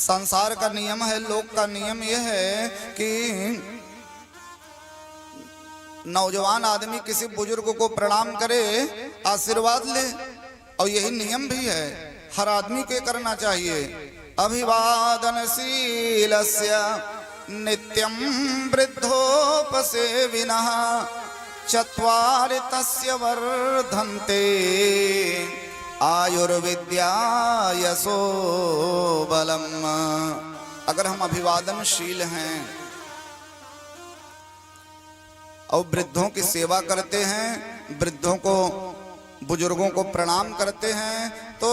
संसार का नियम है, लोक का नियम यह है कि नौजवान आदमी किसी बुजुर्ग को प्रणाम करे, आशीर्वाद ले, और यही नियम भी है, हर आदमी को करना चाहिए। अभिवादनशीलस्य नित्यं वृद्धोपसेविनः चत्वारि तस्य वर्धन्ते आयुर्विद्या यशो बलम। अगर हम अभिवादनशील हैं और वृद्धों की सेवा करते हैं, वृद्धों को, बुजुर्गों को प्रणाम करते हैं, तो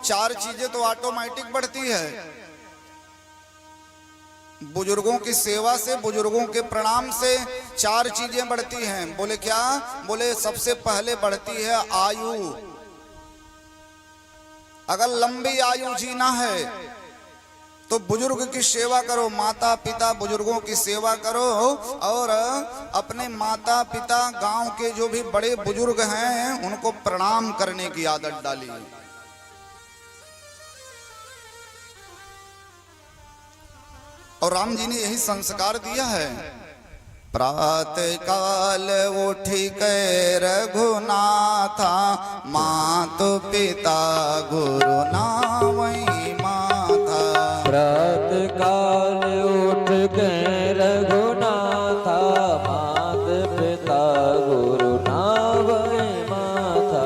चार चीजें तो ऑटोमेटिक बढ़ती है। बुजुर्गों की सेवा से, बुजुर्गों के प्रणाम से चार चीजें बढ़ती हैं। बोले क्या? बोले सबसे पहले बढ़ती है आयु। अगर लंबी आयु जीना है तो बुजुर्ग की सेवा करो, माता पिता बुजुर्गों की सेवा करो, और अपने माता पिता, गांव के जो भी बड़े बुजुर्ग हैं उनको प्रणाम करने की आदत डाली। और राम जी ने यही संस्कार दिया है। प्रातः काल उठी के रघुनाथा, मातु पिता गुरु नावई माथा। प्रातः काल उठ के रघुनाथा, मातु पिता गुरु नावई माथा।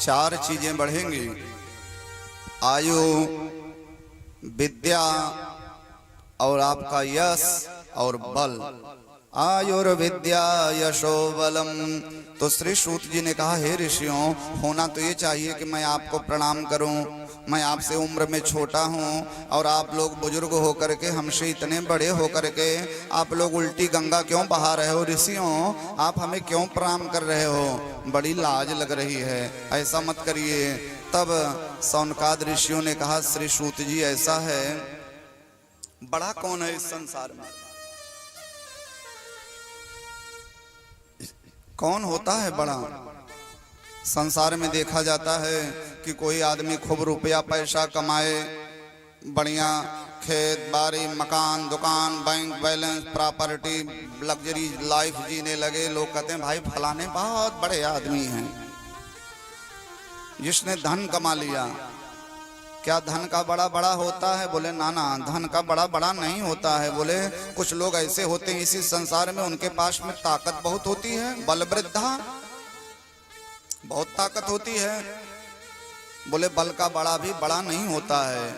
चार चीजें बढ़ेंगी, आयु, विद्या और आपका यश और बल। आयुर्विद्या यशो बलम। तो श्री सूत जी ने कहा, हे ऋषियों, होना तो ये चाहिए कि मैं आपको प्रणाम करूं, मैं आपसे उम्र में छोटा हूं और आप लोग बुजुर्ग होकर के, हमसे इतने बड़े होकर के आप लोग उल्टी गंगा क्यों बहा रहे हो? ऋषियों, आप हमें क्यों प्रणाम कर रहे हो? बड़ी लाज लग रही है, ऐसा मत करिए। तब सौनकाद ऋषियों ने कहा, श्री सूत जी ऐसा है, बड़ा कौन है इस संसार में? कौन होता है बड़ा? संसार में देखा जाता है कि कोई आदमी खूब रुपया पैसा कमाए, बढ़िया खेत बाड़ी, मकान, दुकान, bank balance, property, luxury life जीने लगे। लोग कहते हैं भाई फलाने बहुत बड़े आदमी हैं, जिसने धन कमा लिया। क्या धन का बड़ा बड़ा होता है? बोले ना ना, धन का बड़ा बड़ा नहीं होता है। बोले कुछ लोग ऐसे होते हैं इसी संसार में, उनके पास में ताकत बहुत होती है, बल वृद्धा, बहुत ताकत होती है। बोले बल का बड़ा भी बड़ा नहीं होता है।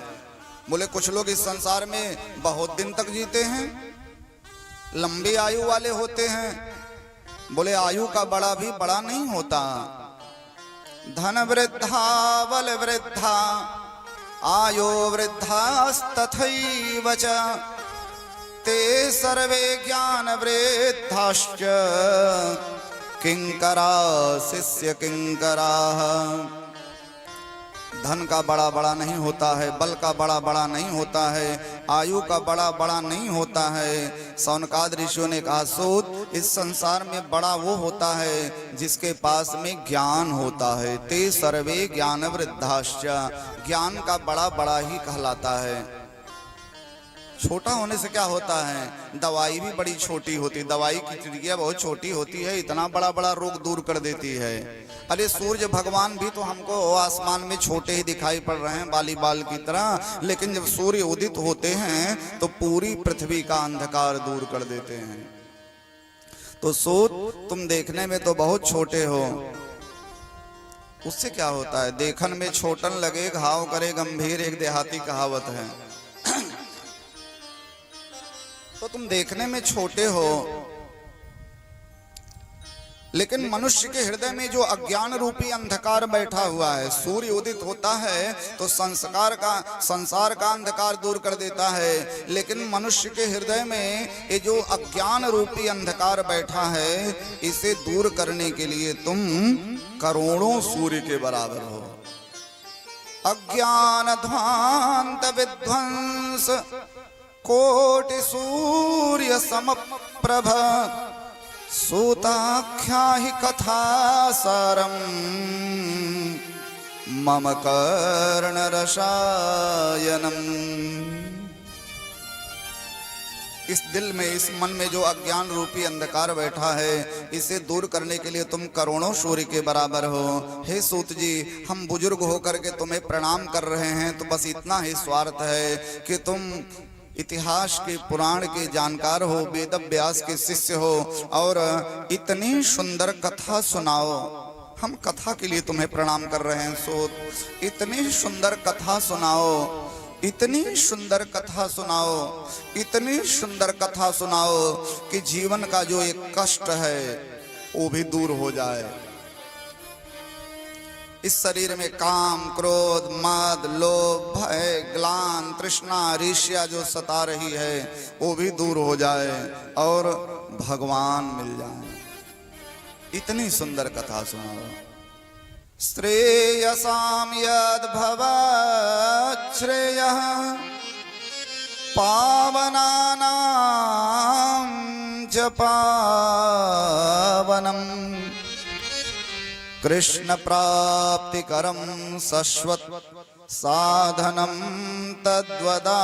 बोले कुछ लोग इस संसार में बहुत दिन तक जीते हैं, लंबी आयु वाले होते हैं। बोले आयु का बड़ा भी बड़ा नहीं होता। धन वृद्धा बल वृद्धा आयो वृद्धास्तथैव च, ते सर्वे ज्ञान वृद्धाश्च किंकरा शिष्य किंकराः। धन का बड़ा बड़ा नहीं होता है, बल का बड़ा बड़ा नहीं होता है, आयु का बड़ा बड़ा नहीं होता है। सौनकाद ऋषियों ने कहा, सूत, इस संसार में बड़ा वो होता है जिसके पास में ज्ञान होता है। ते सर्वे ज्ञान वृद्धाश्च, ज्ञान का बड़ा बड़ा ही कहलाता है। छोटा होने से क्या होता है? दवाई भी बड़ी छोटी होती है, दवाई की चिड़िया बहुत छोटी होती है, इतना बड़ा बड़ा रोग दूर कर देती है। अरे सूर्य भगवान भी तो हमको आसमान में छोटे ही दिखाई पड़ रहे हैं, बाली बाल की तरह, लेकिन जब सूर्य उदित होते हैं तो पूरी पृथ्वी का अंधकार दूर कर देते हैं। तो सूत, तुम देखने में तो बहुत छोटे हो, उससे क्या होता है? देखन में छोटन लगे घाव करे गंभीर, एक देहाती कहावत है। तो तुम देखने में छोटे हो, लेकिन मनुष्य के हृदय में जो अज्ञान रूपी अंधकार बैठा हुआ है, सूर्य उदित होता है तो संसार का अंधकार दूर कर देता है, लेकिन मनुष्य के हृदय में ये जो अज्ञान रूपी अंधकार बैठा है, इसे दूर करने के लिए तुम करोड़ों सूर्य के बराबर हो। अज्ञान ध्वांत विध्वंस कोटि सूर्य समप्रभ सूताख्या हि कथा सारम मम कर्ण रसायनम। इस दिल में, इस मन में जो अज्ञान रूपी अंधकार बैठा है, इसे दूर करने के लिए तुम करोड़ों सूर्य के बराबर हो। हे सूत जी, हम बुजुर्ग होकर के तुम्हें प्रणाम कर रहे हैं, तो बस इतना ही स्वार्थ है कि तुम इतिहास के, पुराण के जानकार हो, वेद व्यास के शिष्य हो और इतनी सुंदर कथा सुनाओ। हम कथा के लिए तुम्हें प्रणाम कर रहे हैं सूत। इतनी सुंदर कथा सुनाओ, इतनी सुंदर कथा सुनाओ, इतनी सुंदर कथा सुनाओ कि जीवन का जो एक कष्ट है वो भी दूर हो जाए। इस शरीर में काम, क्रोध, मद, लोभ, भय, ग्लान, तृष्णा, ईर्ष्या जो सता रही है वो भी दूर हो जाए और भगवान मिल जाए। इतनी सुंदर कथा सुनाओ। श्रेयसां यद् भवत् श्रेयः पावनानां च पावनम् कृष्ण प्राप्तिकरं शश्वत् साधनं तद्वदा।